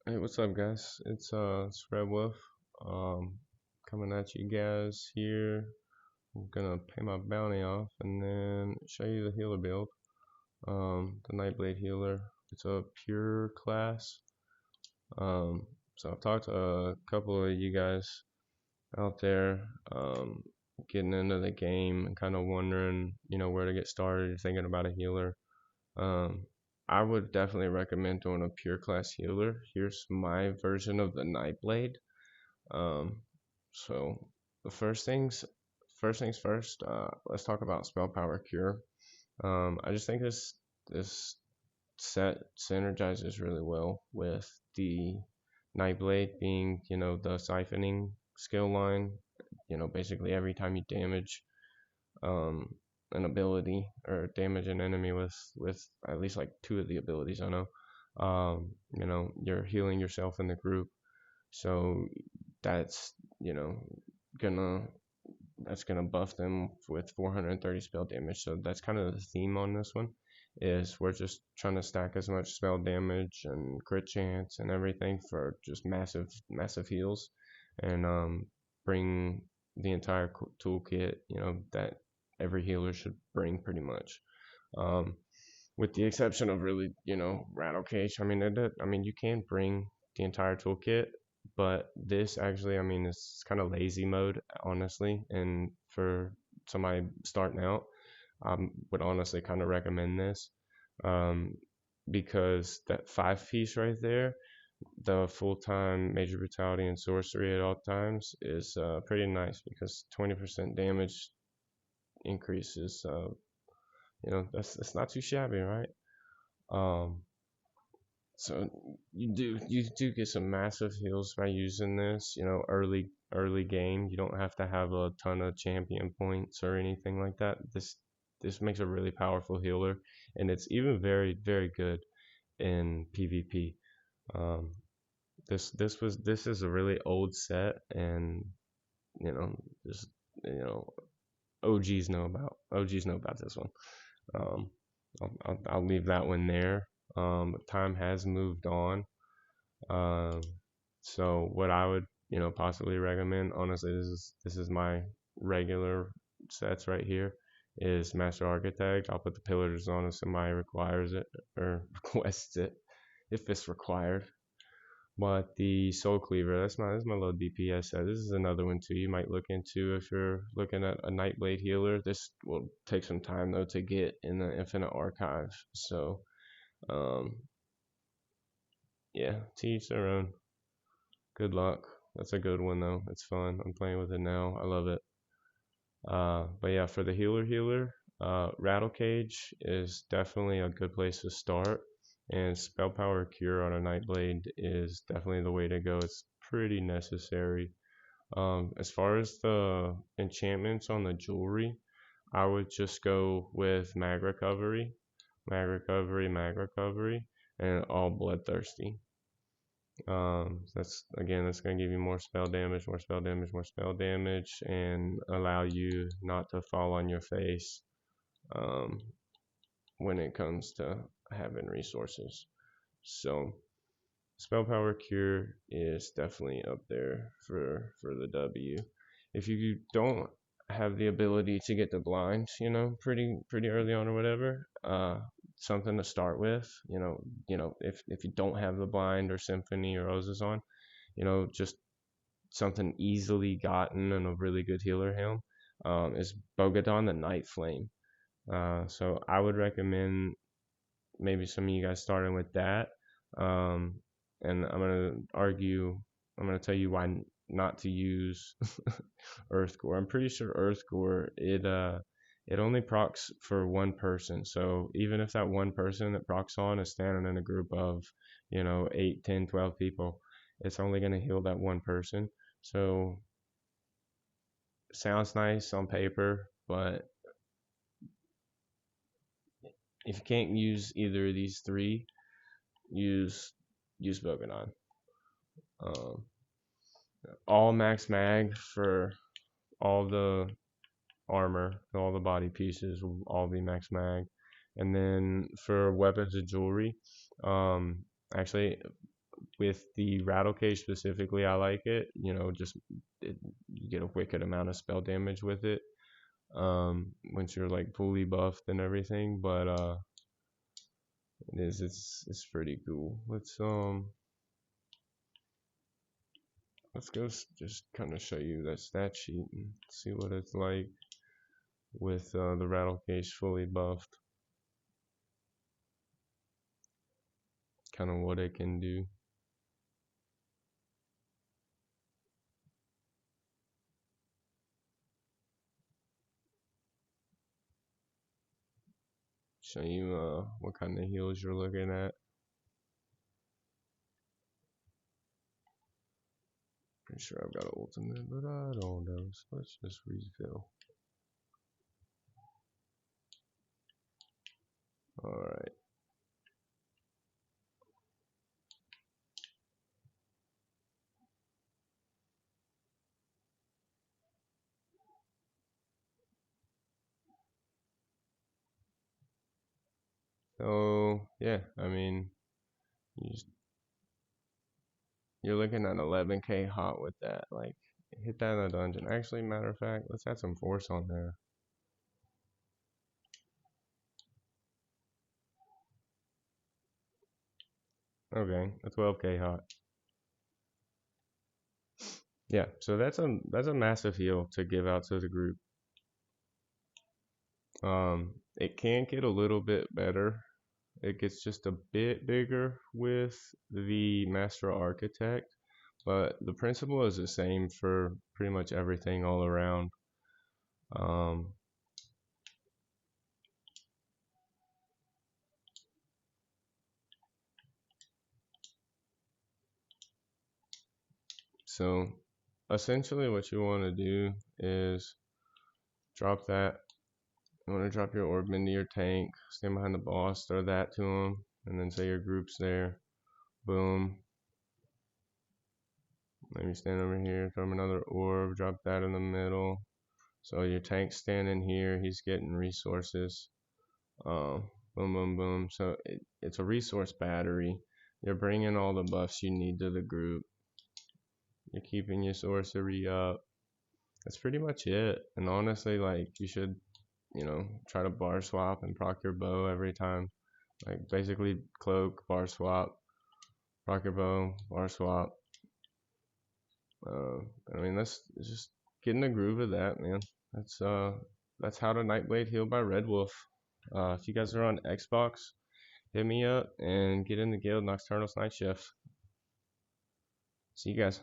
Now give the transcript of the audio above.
Hey, what's up, guys? It's Red Wolf. Um, Coming at you guys here. I'm gonna pay my bounty off and then show you the healer build. The Nightblade healer. It's a pure class. So I've talked to a couple of you guys out there, getting into the game and kind of wondering, where to get started, thinking about a healer. Um, I would definitely recommend doing a pure class healer. Here's my version of the Nightblade. Um, so the first things first. Let's talk about spell power cure. I just think this set synergizes really well with the Nightblade being, the siphoning skill line. Basically every time you damage um, an ability or damage an enemy with at least like two of the abilities I know. You're healing yourself in the group, so that's you know gonna that's gonna buff them with 430 spell damage. So that's kind of the theme on this one. Is we're just trying to stack as much spell damage and crit chance and everything for just massive heals, and bring the entire toolkit. That every healer should bring pretty much. Um, with the exception of really, Rattle Cage. I mean, you can bring the entire toolkit, but this actually, I mean, it's kind of lazy mode, honestly. And for somebody starting out, I would honestly kind of recommend this, um, because that five piece right there, the full time major brutality and sorcery at all times is pretty nice because 20% damage increases. That's not too shabby, right? Um, so you do get some massive heals by using this. Early game. You don't have to have a ton of champion points or anything like that. This makes a really powerful healer, and it's even very good in PvP. Um, this is a really old set, and you know just you know OGs know about this one. Um, I'll leave that one there. Time has moved on. Um, so what I would, possibly recommend, honestly, this is my regular sets right here, is Master Architect. I'll put the pillars on if somebody requires it or requests it, if it's required. But the Soul Cleaver, that's my little DPS set. This is another one too you might look into if you're looking at a Nightblade healer. This will take some time though to get in the Infinite Archive. So, um, yeah, to each their own. Good luck. That's a good one though. It's fun. I'm playing with it now. I love it. But yeah, for the healer, Rattle Cage is definitely a good place to start. And Spell Power Cure on a Nightblade is definitely the way to go. It's pretty necessary. As far as the enchantments on the jewelry, I would just go with Mag Recovery, and all Bloodthirsty. That's gonna give you more spell damage, more spell damage, more spell damage, and allow you not to fall on your face um, when it comes to having resources. So spell power cure is definitely up there for the W. If you don't have the ability to get the blinds, pretty early on or whatever, something to start with. If you don't have the blind or symphony or roses on, just something easily gotten and a really good healer helm, is Bogadon the Night Flame. So I would recommend maybe some of you guys starting with that. Um, and I'm gonna tell you why not to use Earth Gore. I'm pretty sure Earth Gore, it only procs for one person. So even if that one person that procs on is standing in a group of 8, 10, 12 people, it's only gonna heal that one person. So sounds nice on paper, but if you can't use either of these three, use Bogadon. Um, all max mag for all the armor, all the body pieces will all be max mag. And then for weapons and jewelry, actually with the rattle cage specifically, I like it. You know, just you get a wicked amount of spell damage with it. Once you're like fully buffed and everything, but it's pretty cool. Let's go just kind of show you that stat sheet and see what it's like with the rattle cage fully buffed. Kind of what it can do. Show you what kind of heals you're looking at. Pretty sure I've got an ultimate, but I don't know. So let's just refill. Alright. So yeah, I mean, you're looking at 11k hot with that. Like, hit that in a dungeon. Actually, matter of fact, let's add some force on there. Okay, a 12k hot. Yeah, so that's a massive heal to give out to the group. It can get a little bit better. It gets just a bit bigger with the Master Architect, but the principle is the same for pretty much everything all around. So essentially what you want to do is drop that. You want to drop your orb into your tank, stand behind the boss, throw that to him, and then say your group's there. Boom. Maybe stand over here, throw him another orb, drop that in the middle. So your tank's standing here, he's getting resources. Boom, boom, boom. So it's a resource battery. You're bringing all the buffs you need to the group. You're keeping your sorcery up. That's pretty much it. And honestly, like, you should, you know, try to bar swap and proc your bow every time. Like, basically cloak, bar swap, proc your bow, bar swap. I mean, let's just get in the groove of that, man. That's how to Nightblade heal by Red Wolf. If you guys are on Xbox, hit me up and get in the guild Nocturnal's Night Shift. See you guys.